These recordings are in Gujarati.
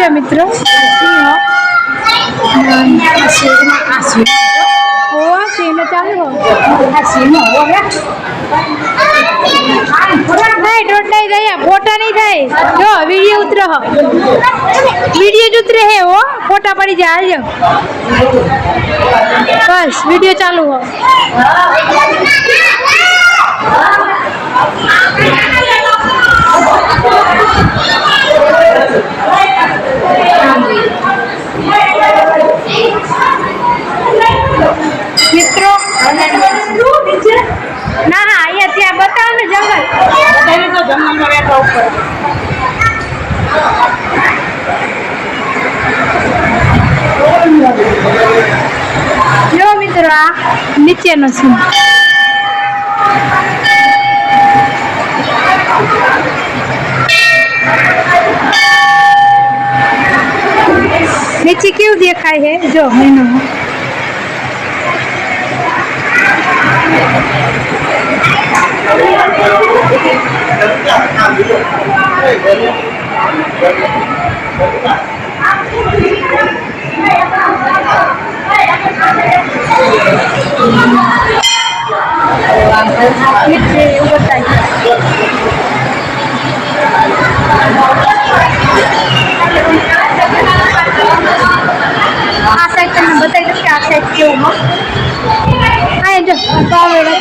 रे मित्रों सीन चालू हो नहीं डोट नहीं जाए फोटा नहीं जाए जो वीडियो उतरो हो वीडियो जो उतरे है वो फोटा पड़ी जाए बस वीडियो चालू हो मित्रों ना हाँ ये त्या बताओ ना जंगल तो जंगल में बैठा ऊपर जो मित्रों नीचे न सुन नीचे क्यों दिखाई है जो मैंने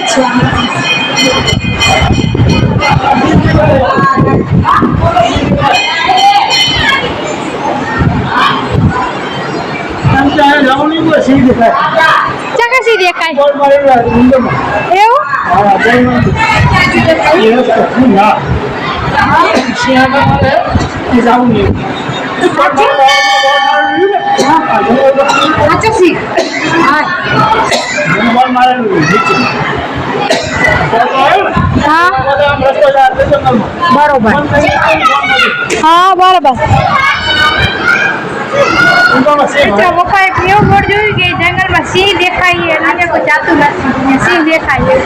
जो सी देखाय बरोबर हाँ बरोबर पप्पा एक बोर्ड जो जंगल में सिंह देखाई है ना को जातु नहीं सिंह देखाई है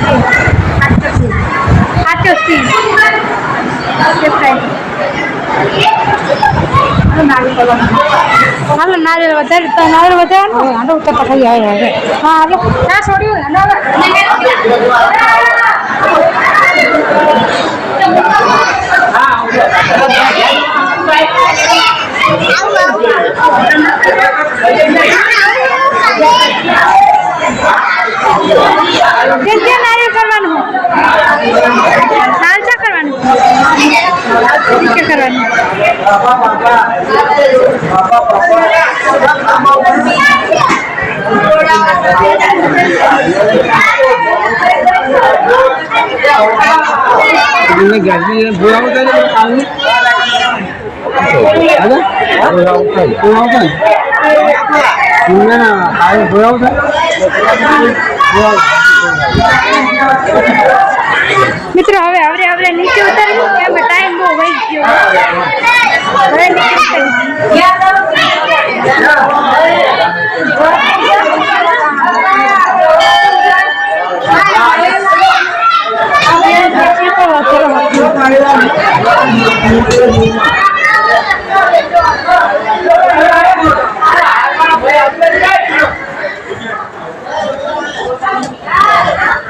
साचो सिंह देखाई हालो नारियल વધારે તો નારિયેળ વધારે આનો તો પકડી આવે હવે હા હાલો ના છોડ્યું હાલો કેટલા નારિયેળ કરવાનું સાલસા કરવાનું કે કરવાનું ini gaji pulau tadi kamu ada pulau kan gimana ayo pulau kan मित्रों હવે આપણે આપણે નીચે ઉતરવું કેમ કે ટાઈમ બહુ વઈ ગયો હવે નીચે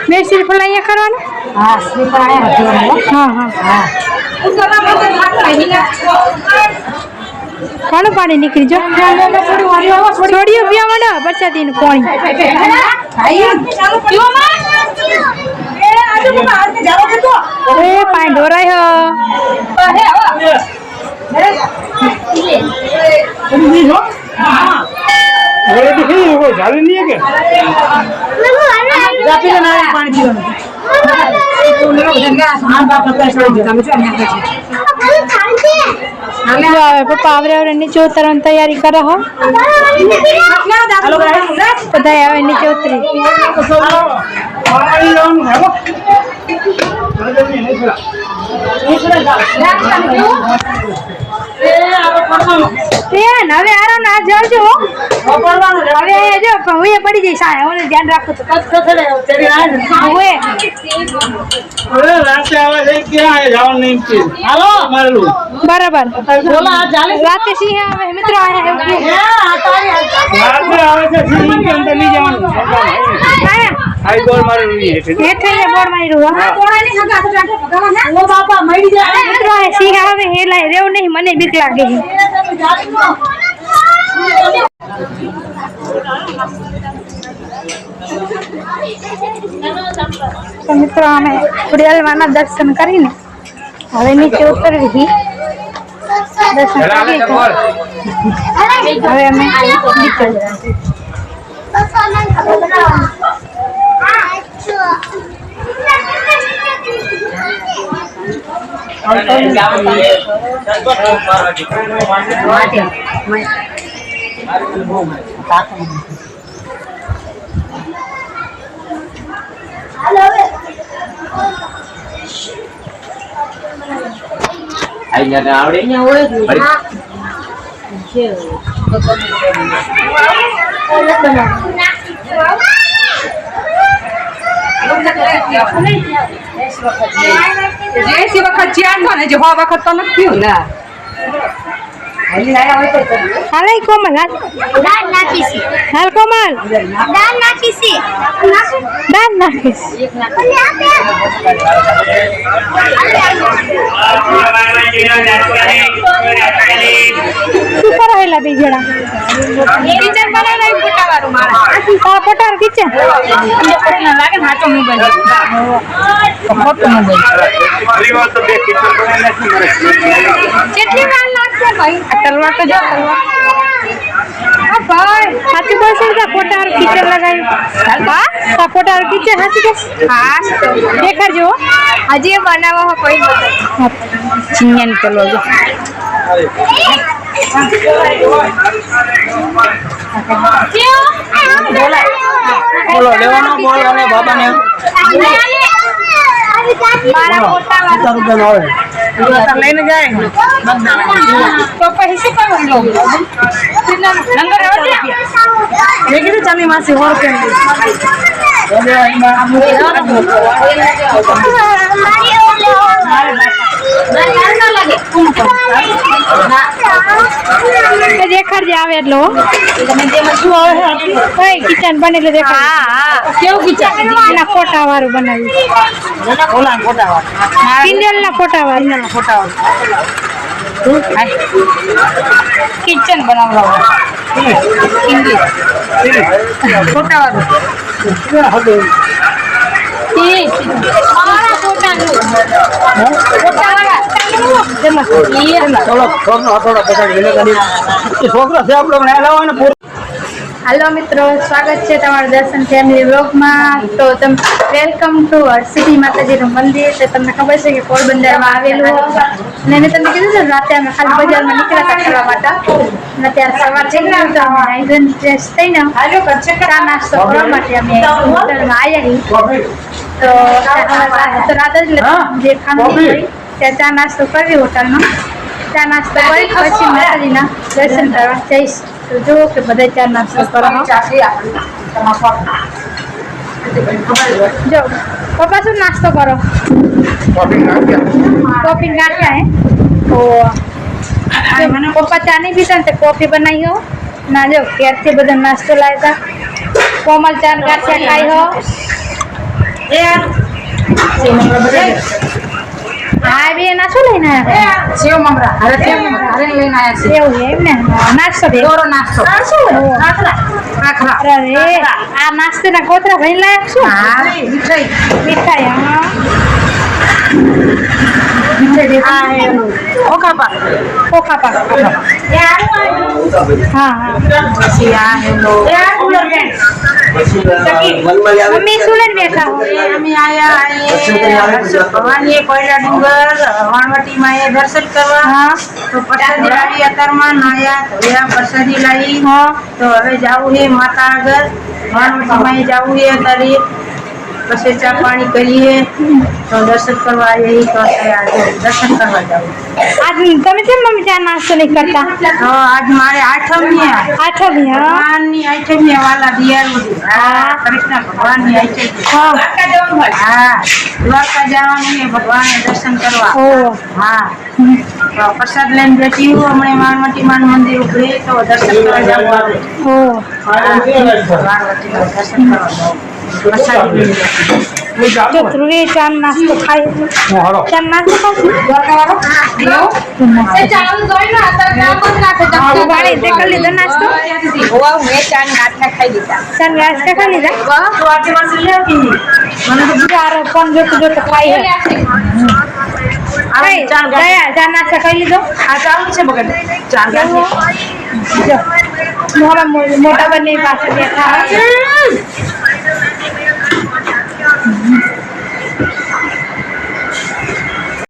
मैं सिर्फ लाइया करवाना हाँ सिर्फ आया हाँ हाँ हाँ कौन पानी निकली जो छोड़ियो पिया मना बच्चा दिन पानी ए पानी ढोरा है वो झाड़ू नहीं है क्या जाती है ना पानी पीने पप्पा आवरे नीचे उतरने तैयारी कर रहा बताया नीचे उतरी બેન હવે આરામ ના જાવજો હો. હવે અહીંયા જો પણ હું પડી જઈશ આ ઓને ધ્યાન રાખો તો ઓએ અરે રાતે આવે છે ક્યાં આવે જવાનું નહીં છે હાલો મારેલું બરાબર રાતે સિંહ આવે મિત્રો આયા એવું રાતે આવે છે સિંહ કે અંદર નહીં જવાનું આયા આઈ ગોળ મારેલું નહીં હેઠે હેઠે બોર્ડ માર્યું ઓ બાપા મળી જાય મિત્રો આ સિંહ આવે હેલા રેવ નહીં મને બીક લાગે છે તો મિત્રો અમે ખોડિયાલમાંના દર્શન કરીને હવે નીચે ઉતરવી દર્શન કરી હવે અમે નીચે જે વખત જ્યાં ને જે વખત તો નથી ને હાલે કોમલ દાન નાખીશી હાલ કોમલ દાન નાખીશી દાન નાખીશ શું કરો હેલા બે જણા કિચન બનાવેલા ફોટા વાળું મારા આ પટાર કિચન લાગે હાચો મોબાઈલ ફોટો મોબાઈલ કેટલી વાર લાગશે ભાઈ તલવાર તો જો તલવાર આ ભાઈ હાથી બોલશે કે પટાર કિચન લગાવ્યું હા આ પટાર કિચન હાથી બસ હા દેખાડજો હજી બનાવો હો કોઈ ચિંગન તલવાર જો બોલો લેવાનો બોલ અને બાબાને મારા ફોટા રૂપિયા આવે લઈને જાય તો પછી શું કરવાનું નંબર મેં કીધું ચાલી માસી હોર દેખાડજે આવે એટલો કિચન બનેલું દેખાડ કેવું કિચન એના ફોટા વાળું બનાવ્યું ઓલા ફોટા વાળા કિંડલ ના ફોટા વાળું ફોટા વાળા કિચન બનાવવા ઇંગ્લિશ ફોટા વાળું છોકરા છે આપણો લાવવાનો હાલો મિત્રો, સ્વાગત છે તમારું દર્શન ફેમિલી વ્લોગમાં. તો તમે વેલકમ ટુ હરસિદ્ધિ માતાજીનું મંદિર. તો તમને ખબર છે કે પોરબંદરમાં આવેલું અને મેં તમને કીધું છે રાતે અમે ખાલી બજારમાં નીકળ્યા હતા ફરવા માટે અને ત્યારે સવાર થઈ ગયું તો અમે હાઇડ્રન ફ્રેશ થઈને ચા નાસ્તો કરવા માટે અમે હોટલમાં આવ્યા. તો રાતે જ જે ખાવાનું હોય ત્યાં ચા નાસ્તો કરવી હોટલમાં. ચા નાસ્તો કરી પછી માતાજીના દર્શન કરવા જઈશ. તો જુઓ કે બધા ચા નાસ્તો કરો. જો પપ્પા શું નાસ્તો કરો? કોફી નાખ્યા હે. તો મને પપ્પા ચા નહીં પીતા ને કોફી બનાવી હો ના. જો ક્યારથી બધા નાસ્તો લાવ્યા હતા. કોમલ ચા ગાંઠિયા ખાઈ હો. હા બે નાસ્તો લઈને આવ્યા. સેવ મમરા અરે સેવ મમરા અરે લઈને આવ્યા છે. એવું એમ ને નાસ્તો દે દોરો નાસ્તો આખરા અરે આ નાસ્તોના કોતરા ભરી લાયક શું? હા મીઠાઈ મીઠાઈ હા ઓકા પાક ખોખા પાક હા હા પછી આ હેલો મમ્મી શું લઈને બેઠા હો? અમે આયા ભવાની કોયલા ડુંગર વાણવટીમાં એ દર્શન કરવા. હા તો પ્રસાદી લાવી અત્યારમાં નાયા ધોયા પ્રસાદી લાવી. હા તો હવે જાવું છે માતા આગળ વાણવટીમાં જવું છે અત્યારે પછી ચા પાણી કરીએ તો દર્શન કરવા આવીએ તો આજે દર્શન કરવા જાવ. આજ તમે કેમ મમ્મી ચા નાસ્તો નહીં કરતા? તો આજ મારે આઠમની આઠમી, હા ભગવાનની આઠમની વાલા દિયાળુ કૃષ્ણ ભગવાનની આઠમની. હા હા દ્વારકા જવાનું ને ભગવાનને દર્શન કરવા. ઓ હા તો પ્રસાદ લઈને બેઠી હું હમણાં માનવતી માન મંદિર ઉભરે તો દર્શન કરવા જાવ. ઓ માનવતીમાં દર્શન કરવા જાવ. પ્રસાદી લઈને જો ધ્રુવે ચા નાસ્તો ખાય ચા નાસ્તો ખાશે વાણી તે કરી લીધો નાસ્તો ચા નાસ્તા ખાઈ લીધા ફોન જોતો જોતો ખાઈ ચા નાસ્તા ખાઈ લીધો આ ચાલુ છે બગડ ચાલુ જો મોટા બંને પાસે બેઠા